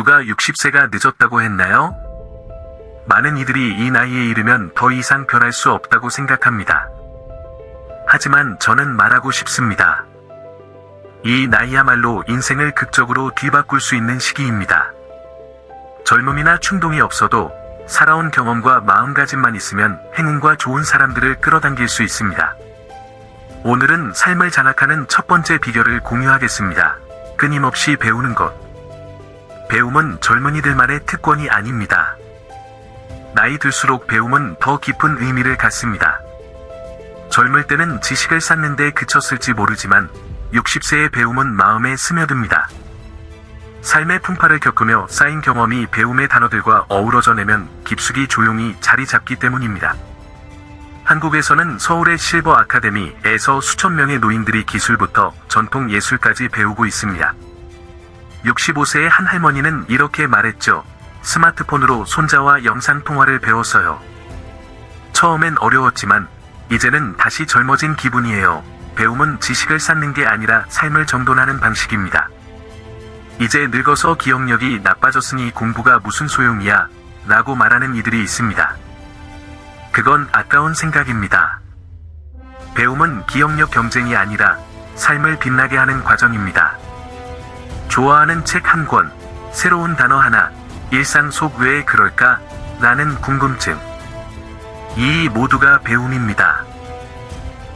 누가 60세가 늦었다고 했나요? 많은 이들이 이 나이에 이르면 더 이상 변할 수 없다고 생각합니다. 하지만 저는 말하고 싶습니다. 이 나이야말로 인생을 극적으로 뒤바꿀 수 있는 시기입니다. 젊음이나 충동이 없어도 살아온 경험과 마음가짐만 있으면 행운과 좋은 사람들을 끌어당길 수 있습니다. 오늘은 삶을 장악하는 첫 번째 비결을 공유하겠습니다. 끊임없이 배우는 것. 배움은 젊은이들만의 특권이 아닙니다. 나이 들수록 배움은 더 깊은 의미를 갖습니다. 젊을 때는 지식을 쌓는 데 그쳤을지 모르지만 60세의 배움은 마음에 스며듭니다. 삶의 풍파를 겪으며 쌓인 경험이 배움의 단어들과 어우러져 내면 깊숙이 조용히 자리 잡기 때문입니다. 한국에서는 서울의 실버 아카데미에서 수천 명의 노인들이 기술부터 전통 예술까지 배우고 있습니다. 65세의 한 할머니는 이렇게 말했죠. 스마트폰으로 손자와 영상통화를 배웠어요. 처음엔 어려웠지만 이제는 다시 젊어진 기분이에요. 배움은 지식을 쌓는 게 아니라 삶을 정돈하는 방식입니다. 이제 늙어서 기억력이 나빠졌으니 공부가 무슨 소용이야 라고 말하는 이들이 있습니다. 그건 아까운 생각입니다. 배움은 기억력 경쟁이 아니라 삶을 빛나게 하는 과정입니다. 좋아하는 책 한 권, 새로운 단어 하나, 일상 속 왜 그럴까? 라는 궁금증. 이 모두가 배움입니다.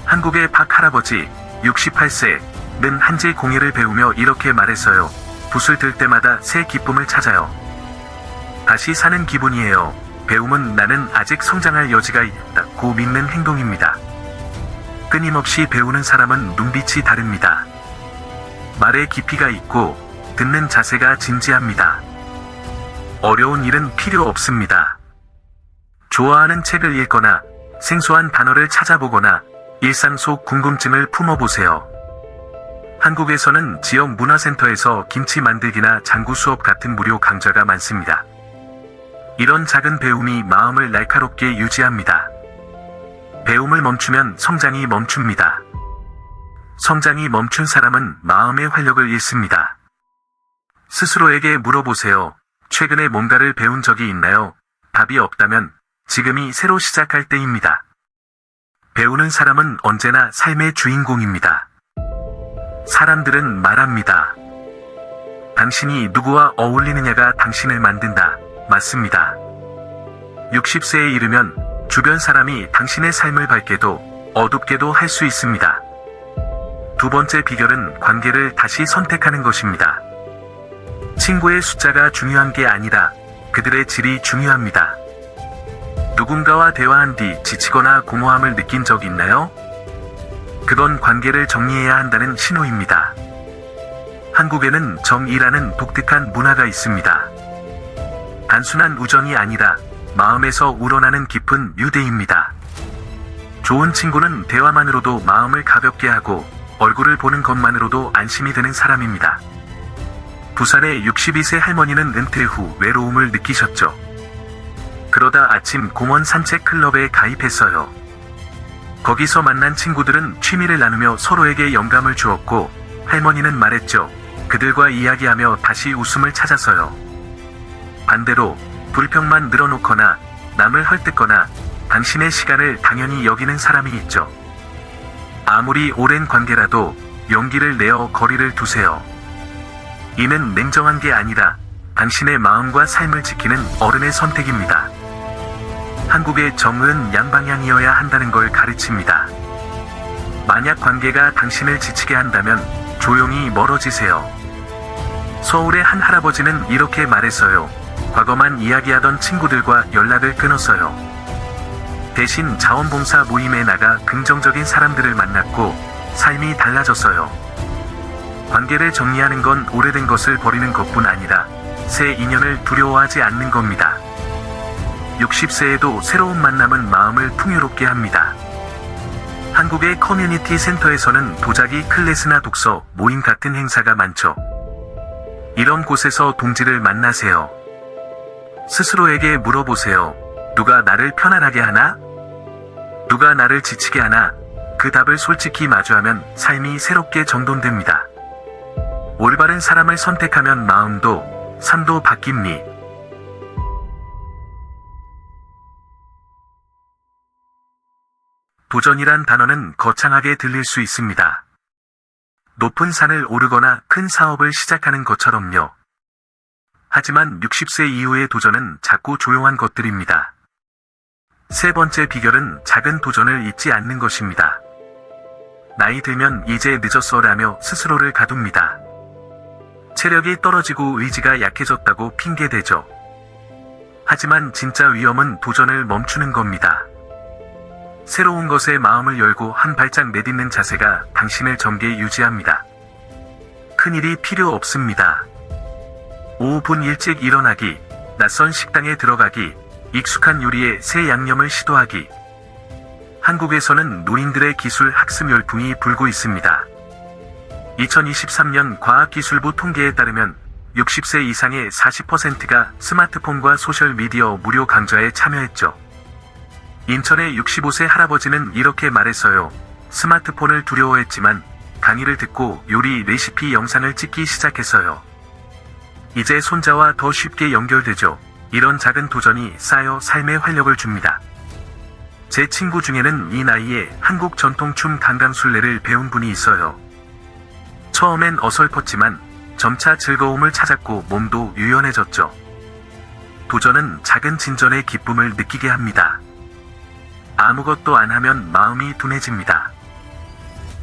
한국의 박 할아버지, 68세는 한지 공예를 배우며 이렇게 말했어요. 붓을 들 때마다 새 기쁨을 찾아요. 다시 사는 기분이에요. 배움은 나는 아직 성장할 여지가 있다고 믿는 행동입니다. 끊임없이 배우는 사람은 눈빛이 다릅니다. 말에 깊이가 있고 듣는 자세가 진지합니다. 어려운 일은 필요 없습니다. 좋아하는 책을 읽거나 생소한 단어를 찾아보거나 일상 속 궁금증을 품어보세요. 한국에서는 지역 문화센터에서 김치 만들기나 장구 수업 같은 무료 강좌가 많습니다. 이런 작은 배움이 마음을 날카롭게 유지합니다. 배움을 멈추면 성장이 멈춥니다. 성장이 멈춘 사람은 마음의 활력을 잃습니다. 스스로에게 물어보세요. 최근에 뭔가를 배운 적이 있나요? 답이 없다면 지금이 새로 시작할 때입니다. 배우는 사람은 언제나 삶의 주인공입니다. 사람들은 말합니다. 당신이 누구와 어울리느냐가 당신을 만든다. 맞습니다. 60세에 이르면 주변 사람이 당신의 삶을 밝게도 어둡게도 할 수 있습니다. 두 번째 비결은 관계를 다시 선택하는 것입니다. 친구의 숫자가 중요한 게 아니라 그들의 질이 중요합니다. 누군가와 대화한 뒤 지치거나 공허함을 느낀 적 있나요? 그건 관계를 정리해야 한다는 신호입니다. 한국에는 정이라는 독특한 문화가 있습니다. 단순한 우정이 아니라 마음에서 우러나는 깊은 유대입니다. 좋은 친구는 대화만으로도 마음을 가볍게 하고 얼굴을 보는 것만으로도 안심이 되는 사람입니다. 부산의 62세 할머니는 은퇴 후 외로움을 느끼셨죠. 그러다 아침 공원 산책 클럽에 가입했어요. 거기서 만난 친구들은 취미를 나누며 서로에게 영감을 주었고 할머니는 말했죠. 그들과 이야기하며 다시 웃음을 찾았어요. 반대로 불평만 늘어놓거나 남을 헐뜯거나 당신의 시간을 당연히 여기는 사람이 있죠. 아무리 오랜 관계라도 용기를 내어 거리를 두세요. 이는 냉정한 게 아니라 당신의 마음과 삶을 지키는 어른의 선택입니다. 한국의 정은 양방향이어야 한다는 걸 가르칩니다. 만약 관계가 당신을 지치게 한다면 조용히 멀어지세요. 서울의 한 할아버지는 이렇게 말했어요. 과거만 이야기하던 친구들과 연락을 끊었어요. 대신 자원봉사 모임에 나가 긍정적인 사람들을 만났고 삶이 달라졌어요. 관계를 정리하는 건 오래된 것을 버리는 것뿐 아니라 새 인연을 두려워하지 않는 겁니다. 60세에도 새로운 만남은 마음을 풍요롭게 합니다. 한국의 커뮤니티 센터에서는 도자기 클래스나 독서, 모임 같은 행사가 많죠. 이런 곳에서 동지를 만나세요. 스스로에게 물어보세요. 누가 나를 편안하게 하나? 누가 나를 지치게 하나? 그 답을 솔직히 마주하면 삶이 새롭게 정돈됩니다. 올바른 사람을 선택하면 마음도 삶도 바뀝니. 도전이란 단어는 거창하게 들릴 수 있습니다. 높은 산을 오르거나 큰 사업을 시작하는 것처럼요. 하지만 60세 이후의 도전은 작고 조용한 것들입니다. 세 번째 비결은 작은 도전을 잊지 않는 것입니다. 나이 들면 이제 늦었어라며 스스로를 가둡니다. 체력이 떨어지고 의지가 약해졌다고 핑계대죠. 하지만 진짜 위험은 도전을 멈추는 겁니다. 새로운 것에 마음을 열고 한 발짝 내딛는 자세가 당신을 젊게 유지합니다. 큰일이 필요 없습니다. 5분 일찍 일어나기, 낯선 식당에 들어가기, 익숙한 요리에 새 양념을 시도하기. 한국에서는 노인들의 기술 학습 열풍이 불고 있습니다. 2023년 과학기술부 통계에 따르면 60세 이상의 40%가 스마트폰과 소셜미디어 무료 강좌에 참여했죠. 인천의 65세 할아버지는 이렇게 말했어요. 스마트폰을 두려워했지만 강의를 듣고 요리 레시피 영상을 찍기 시작했어요. 이제 손자와 더 쉽게 연결되죠. 이런 작은 도전이 쌓여 삶에 활력을 줍니다. 제 친구 중에는 이 나이에 한국 전통춤 강강술래를 배운 분이 있어요. 처음엔 어설펐지만 점차 즐거움을 찾았고 몸도 유연해졌죠. 도전은 작은 진전의 기쁨을 느끼게 합니다. 아무것도 안 하면 마음이 둔해집니다.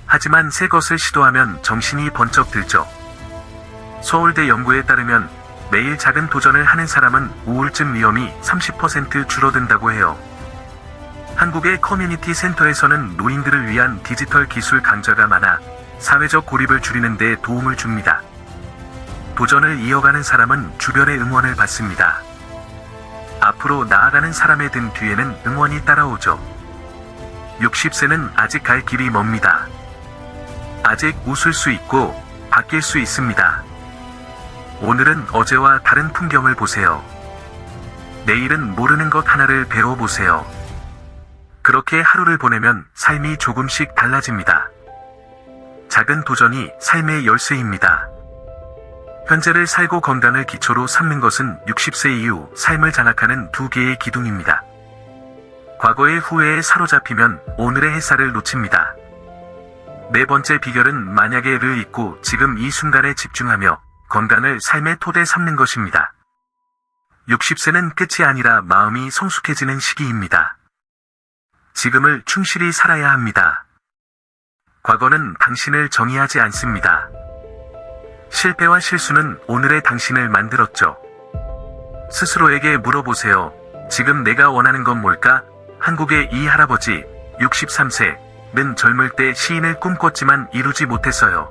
하지만 새 것을 시도하면 정신이 번쩍 들죠. 서울대 연구에 따르면 매일 작은 도전을 하는 사람은 우울증 위험이 30% 줄어든다고 해요. 한국의 커뮤니티 센터에서는 노인들을 위한 디지털 기술 강좌가 많아 사회적 고립을 줄이는 데 도움을 줍니다. 도전을 이어가는 사람은 주변의 응원을 받습니다. 앞으로 나아가는 사람의 등 뒤에는 응원이 따라오죠. 60세는 아직 갈 길이 멉니다. 아직 웃을 수 있고 바뀔 수 있습니다. 오늘은 어제와 다른 풍경을 보세요. 내일은 모르는 것 하나를 배워보세요. 그렇게 하루를 보내면 삶이 조금씩 달라집니다. 작은 도전이 삶의 열쇠입니다. 현재를 살고 건강을 기초로 삼는 것은 60세 이후 삶을 장악하는 두 개의 기둥입니다. 과거의 후회에 사로잡히면 오늘의 햇살을 놓칩니다. 네 번째 비결은 만약에를 잊고 지금 이 순간에 집중하며 건강을 삶의 토대 삼는 것입니다. 60세는 끝이 아니라 마음이 성숙해지는 시기입니다. 지금을 충실히 살아야 합니다. 과거는 당신을 정의하지 않습니다. 실패와 실수는 오늘의 당신을 만들었죠. 스스로에게 물어보세요. 지금 내가 원하는 건 뭘까? 한국의 이 할아버지, 63세는 젊을 때 시인을 꿈꿨지만 이루지 못했어요.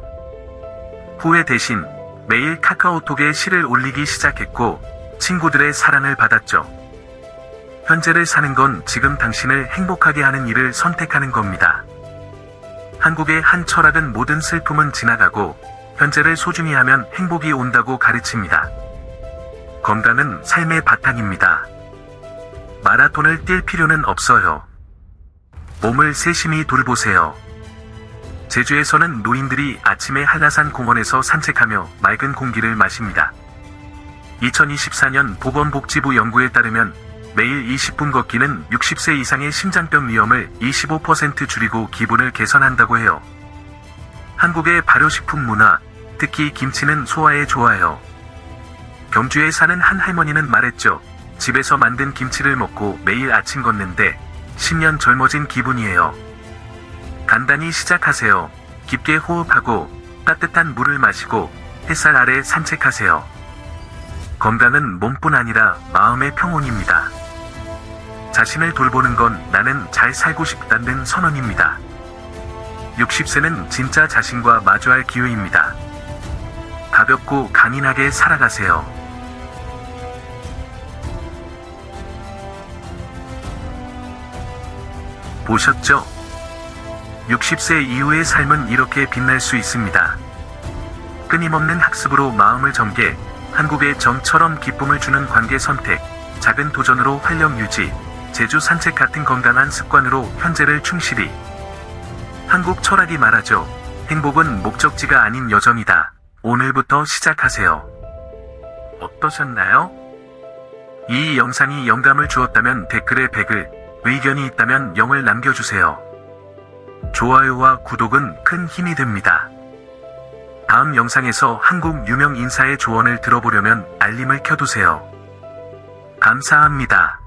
후회 대신 매일 카카오톡에 시를 올리기 시작했고 친구들의 사랑을 받았죠. 현재를 사는 건 지금 당신을 행복하게 하는 일을 선택하는 겁니다. 한국의 한 철학은 모든 슬픔은 지나가고 현재를 소중히 하면 행복이 온다고 가르칩니다. 건강은 삶의 바탕입니다. 마라톤을 뛸 필요는 없어요. 몸을 세심히 돌보세요. 제주에서는 노인들이 아침에 한라산 공원에서 산책하며 맑은 공기를 마십니다. 2024년 보건복지부 연구에 따르면 매일 20분 걷기는 60세 이상의 심장병 위험을 25% 줄이고 기분을 개선한다고 해요. 한국의 발효식품 문화, 특히 김치는 소화에 좋아요. 경주에 사는 한 할머니는 말했죠. 집에서 만든 김치를 먹고 매일 아침 걷는데 10년 젊어진 기분이에요. 간단히 시작하세요. 깊게 호흡하고 따뜻한 물을 마시고 햇살 아래 산책하세요. 건강은 몸뿐 아니라 마음의 평온입니다. 자신을 돌보는 건 나는 잘 살고 싶다는 선언입니다. 60세는 진짜 자신과 마주할 기회입니다. 가볍고 강인하게 살아가세요. 보셨죠? 60세 이후의 삶은 이렇게 빛날 수 있습니다. 끊임없는 학습으로 마음을 정게, 한국의 정처럼 기쁨을 주는 관계 선택, 작은 도전으로 활력 유지, 제주 산책 같은 건강한 습관으로 현재를 충실히. 한국 철학이 말하죠. 행복은 목적지가 아닌 여정이다. 오늘부터 시작하세요. 어떠셨나요? 이 영상이 영감을 주었다면 댓글에 100을, 의견이 있다면 0을 남겨주세요. 좋아요와 구독은 큰 힘이 됩니다. 다음 영상에서 한국 유명 인사의 조언을 들어보려면 알림을 켜두세요. 감사합니다.